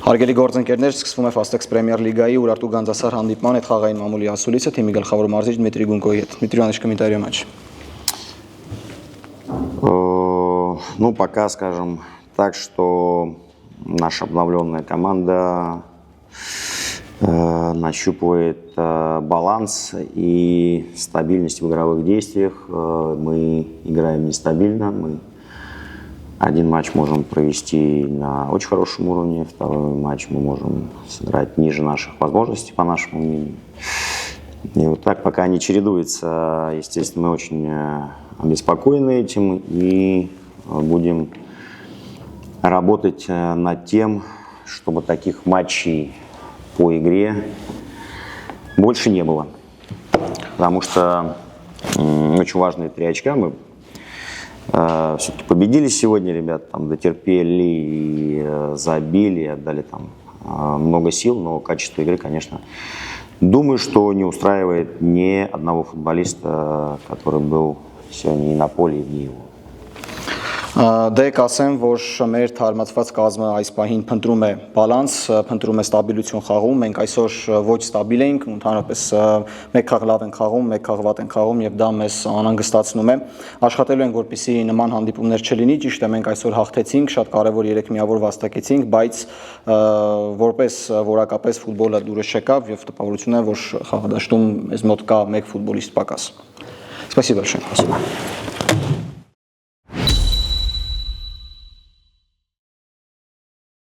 Հարգելի գործընկերներ, սկսվում է Fastex Premier League-ի Урարտու Ганձասար հանդիպման հետ խաղային մամուլի ասուլիսը թիմի գլխավոր մարզիչ Դմիտրի Գունկոյի հետ. Дмитрий Иванович, комментарий матча. Ну, пока скажем так, что наша обновленная команда нащупывает баланс и стабильность в игровых действиях. Мы играем нестабильно, мы один матч можем провести на очень хорошем уровне, второй матч мы можем сыграть ниже наших возможностей, по нашему мнению. И вот так, пока они чередуются, естественно, мы очень обеспокоены этим и будем работать над тем, чтобы таких матчей по игре больше не было. Потому что очень важные 3 очка. Мы все-таки победили сегодня, ребят, там дотерпели, и забили, отдали там много сил, но качество игры, конечно, думаю, что не устраивает ни одного футболиста, который был сегодня и на поле, и вне его. Դե կասեմ, որ մեր թարմացված կազմը այս պահին փնտրում է բալանս, փնտրում է ստաբիլություն խաղում, մենք այսօր ոչ ստաբիլ ենք, ընդհանրապես մեկ խաղ լավ ենք խաղում, մեկ խաղ վատ ենք խաղում եւ դա մեզ անհանգստացնում է։ Աշխատելու ենք, որպեսզի նման հանդիպումներ չլինի, ճիշտ է, մենք այսօր հաղթեցինք, շատ կարեւոր 3 միավոր վաստակեցինք, բայց որպես որակապես ֆուտբոլը դուրս չեկավ եւ տպավորություն է, որ խաղադաշտում մեզ մոտ կա մեկ ֆուտբոլիստ պակաս։ Спасибо большое.